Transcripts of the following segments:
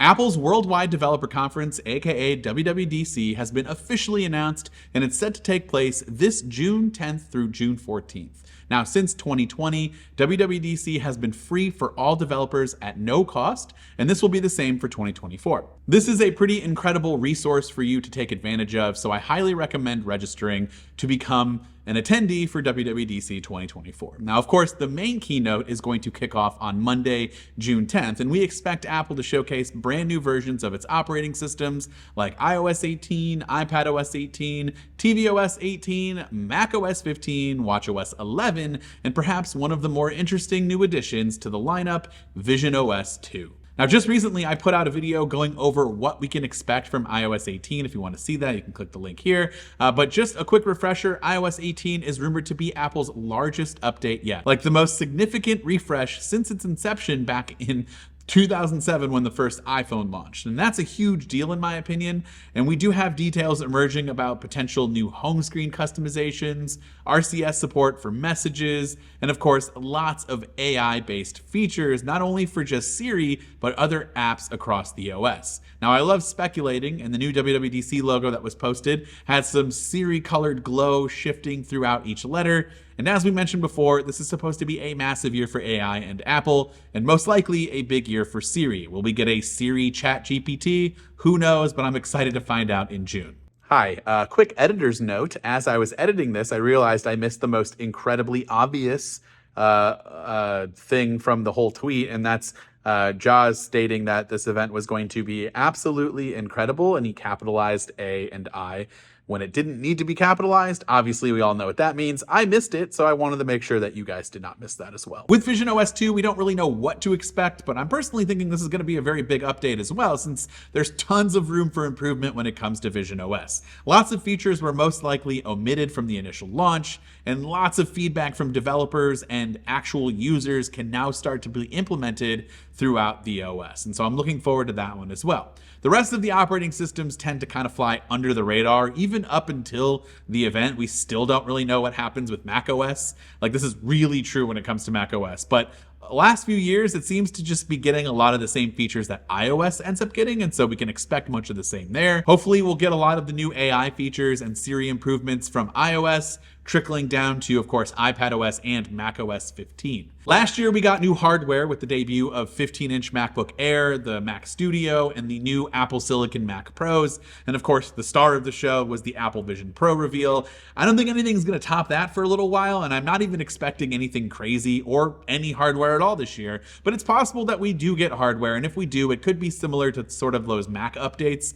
Apple's Worldwide Developer Conference, aka WWDC, has been officially announced, and it's set to take place this June 10th through June 14th. Now, since 2020, WWDC has been free for all developers at no cost, and this will be the same for 2024. This is a pretty incredible resource for you to take advantage of, so I highly recommend registering to become an attendee for WWDC 2024. Now, of course, the main keynote is going to kick off on Monday, June 10th, and we expect Apple to showcase brand new versions of its operating systems like iOS 18, iPadOS 18, tvOS 18, macOS 15, watchOS 11, and perhaps one of the more interesting new additions to the lineup, visionOS 2. Now, just recently, I put out a video going over what we can expect from iOS 18. If you want to see that, you can click the link here. But just a quick refresher, iOS 18 is rumored to be Apple's largest update yet, like the most significant refresh since its inception back in 2007 when the first iPhone launched. And that's a huge deal in my opinion. And we do have details emerging about potential new home screen customizations, RCS support for messages, and of course, lots of AI-based features, not only for just Siri, but other apps across the OS. Now, I love speculating, and the new WWDC logo that was posted has some Siri-colored glow shifting throughout each letter. And as we mentioned before, this is supposed to be a massive year for AI and Apple, and most likely a big year for Siri. Will we get a Siri chat GPT? Who knows, but I'm excited to find out in June. Hi, quick editor's note. As I was editing this, I realized I missed the most incredibly obvious thing from the whole tweet, and that's Jaws stating that this event was going to be absolutely incredible, and he capitalized A and I when it didn't need to be capitalized. Obviously, we all know what that means. I missed it, so I wanted to make sure that you guys did not miss that as well. With visionOS 2, we don't really know what to expect, but I'm personally thinking this is going to be a very big update as well, since there's tons of room for improvement when it comes to visionOS. Lots of features were most likely omitted from the initial launch, and lots of feedback from developers and actual users can now start to be implemented throughout the OS. And so I'm looking forward to that one as well. The rest of the operating systems tend to kind of fly under the radar. Even up until the event, we still don't really know what happens with macOS. Like, this is really true when it comes to macOS. But last few years, it seems to just be getting a lot of the same features that iOS ends up getting, and so we can expect much of the same there. Hopefully, we'll get a lot of the new AI features and Siri improvements from iOS, trickling down to, of course, iPadOS and macOS 15. Last year, we got new hardware with the debut of 15-inch MacBook Air, the Mac Studio, and the new Apple Silicon Mac Pros. And of course, the star of the show was the Apple Vision Pro reveal. I don't think anything's going to top that for a little while, and I'm not even expecting anything crazy or any hardware at all this year. But it's possible that we do get hardware, and if we do, it could be similar to sort of those Mac updates.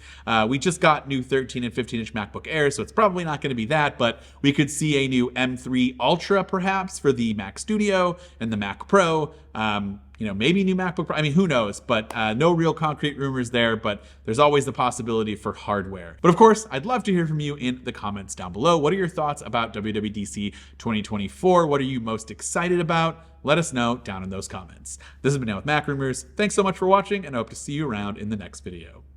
We just got new 13 and 15-inch MacBook Air, so it's probably not going to be that, but we could see a new M3 Ultra perhaps for the Mac Studio and the Mac Pro. Maybe new MacBook Pro. I mean, who knows? But no real concrete rumors there, but there's always the possibility for hardware. But of course, I'd love to hear from you in the comments down below. What are your thoughts about WWDC 2024? What are you most excited about? Let us know down in those comments. This has been Dan with MacRumors. Thanks so much for watching, and I hope to see you around in the next video.